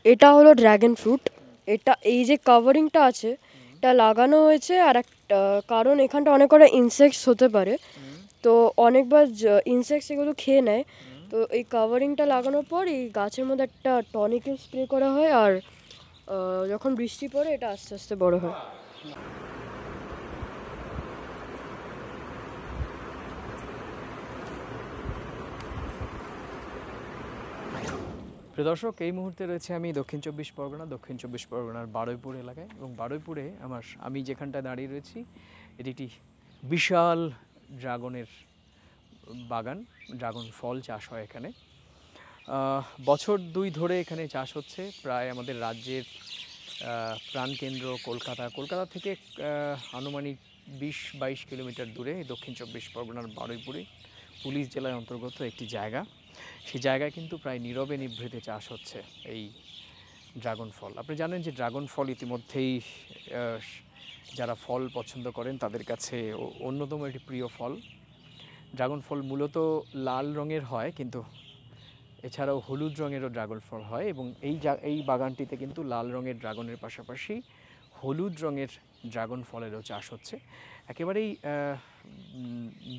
এটা হলো dragon fruit. এটা এই যে কাভারিংটা আছে এটা লাগানো হয়েছে আর একটা কারণ এখানটা অনেক কটা ইনসেক্টস হতে পারে, তো অনেকবার ইনসেক্টস এগুলো খেয়ে নেয়। তো এই কাভারিংটা লাগানোর পর এই গাছের মধ্যে একটা টনিকেল স্প্রে করা হয় আর যখন বৃষ্টি পড়ে এটা আস্তে আস্তে বড় হয়। প্রিয় দর্শক, এই মুহূর্তে রয়েছে আমি দক্ষিণ চব্বিশ পরগনার বারুইপুর এলাকায়, এবং বারুইপুরে আমি যেখানটায় দাঁড়িয়ে রয়েছি এটি একটি বিশাল ড্রাগনের বাগান। ড্রাগন ফল চাষ হয় এখানে, বছর দুই ধরে এখানে চাষ হচ্ছে। প্রায় আমাদের রাজ্যের প্রাণকেন্দ্র কলকাতা থেকে আনুমানিক 20-22 কিলোমিটার দূরে দক্ষিণ চব্বিশ পরগনার বারুইপুরে পুলিশ জেলার অন্তর্গত একটি জায়গা। সেই জায়গায় কিন্তু প্রায় নীরবে নিভৃতে চাষ হচ্ছে এই ড্রাগন ফল। আপনি জানেন যে ড্রাগন ফল ইতিমধ্যেই যারা ফল পছন্দ করেন তাদের কাছে অন্যতম একটি প্রিয় ফল। ড্রাগন ফল মূলত লাল রঙের হয়, কিন্তু এছাড়াও হলুদ রঙেরও ড্রাগন ফল হয়, এবং এই বাগানটিতে কিন্তু লাল রঙের ড্রাগনের পাশাপাশি হলুদ রঙের ড্রাগন ফলেরও চাষ হচ্ছে। একেবারেই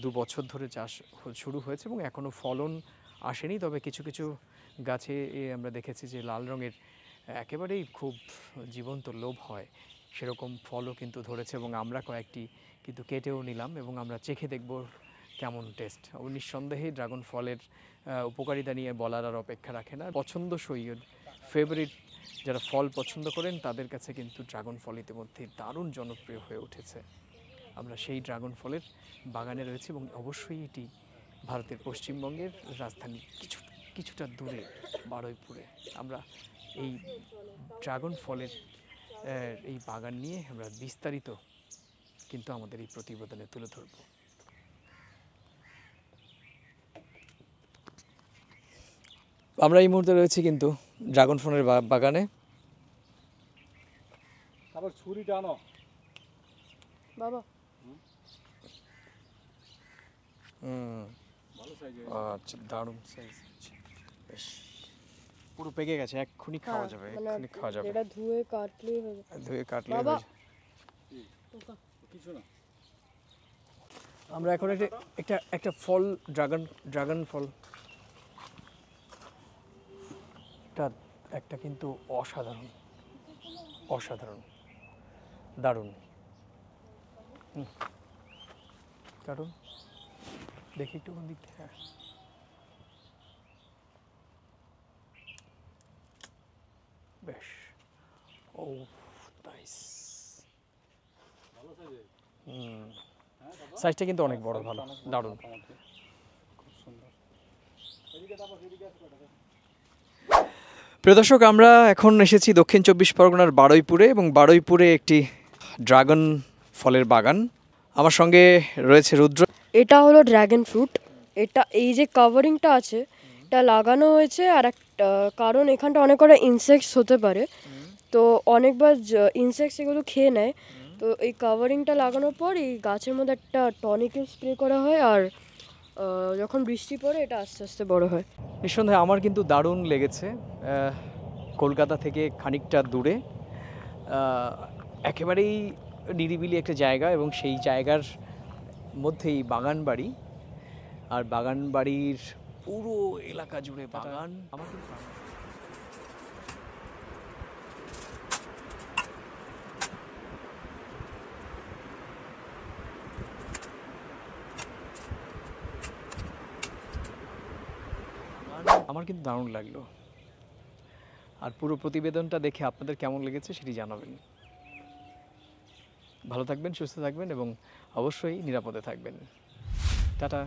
2 বছর ধরে চাষ শুরু হয়েছে এবং এখনও ফলন আসেনি, তবে কিছু কিছু গাছে আমরা দেখেছি যে লাল রঙের একেবারেই খুব জীবন্ত লোভ হয় সেরকম ফলও কিন্তু ধরেছে, এবং আমরা কয়েকটি কিন্তু কেটেও নিলাম এবং আমরা চেখে দেখব কেমন টেস্ট। নিঃসন্দেহে ড্রাগন ফলের উপকারিতা নিয়ে বলার আর অপেক্ষা রাখে না। পছন্দসই ফেভারিট যারা ফল পছন্দ করেন তাদের কাছে কিন্তু ড্রাগন ফল ইতিমধ্যে দারুণ জনপ্রিয় হয়ে উঠেছে। আমরা সেই ড্রাগন ফলের বাগানে রয়েছে, এবং অবশ্যই এটি ভারতের পশ্চিমবঙ্গের রাজধানী কিছুটা দূরে বারুইপুরে। আমরা এই ড্রাগন ফলের এই বাগান নিয়ে আমরা বিস্তারিত কিন্তু আমাদের এই প্রতিবেদনে তুলে ধরব। আমরা এই মুহূর্তে রয়েছি কিন্তু ড্রাগন ফলের বাগানে। আবার ছুরিটা আনো বাবা। আচ্ছা, দারুণ সাইজ, বেশ পুরো পেকে গেছে, এক্ষুনি খাওয়া যাবে, এক্ষুনি খাওয়া যাবে। এটা ধুয়ে কাটলেই হবে, ধুয়ে কাটলে বাবা। কিছু না। আমরা এখন একটা ফল ড্রাগন ফল একটা কিন্তু অসাধারণ দারুণ দারুণ। দেখি একটু কোন দিক থেকে। বেশ, ও নাইস। সাইজটা কিন্তু অনেক বড়, ভালো, দারুণ। প্রিয় দর্শক, আমরা এখন এসেছি দক্ষিণ চব্বিশ পরগনার বারুইপুরে, এবং বারুইপুরে একটি ড্রাগন ফলের বাগান। আমার সঙ্গে রয়েছে রুদ্র। এটা হলো ড্রাগন ফ্রুট। এটা এই যে কাভারিংটা আছে এটা লাগানো হয়েছে আর একটা কারণ এখানটা অনেক কটা ইনসেক্টস হতে পারে, তো অনেকবার ইনসেক্টস এগুলো খেয়ে নেয়। তো এই কাভারিংটা লাগানোর পর এই গাছের মধ্যে একটা টনিকেল স্প্রে করা হয় আর যখন বৃষ্টি পড়ে এটা আস্তে আস্তে বড় হয়। নিঃসন্দেহে আমার কিন্তু দারুণ লেগেছে। কলকাতা থেকে খানিকটা দূরে, একেবারেই নিরিবিলি একটা জায়গা, এবং সেই জায়গার মধ্যেই বাগান বাড়ি, আর বাগান বাড়ির পুরো এলাকা জুড়ে বাগান। আমার কিন্তু দারুণ লাগলো। আর পুরো প্রতিবেদনটা দেখে আপনাদের কেমন লেগেছে সেটি জানাবেন। ভালো থাকবেন, সুস্থ থাকবেন, এবং অবশ্যই নিরাপদে থাকবেন। টাটা।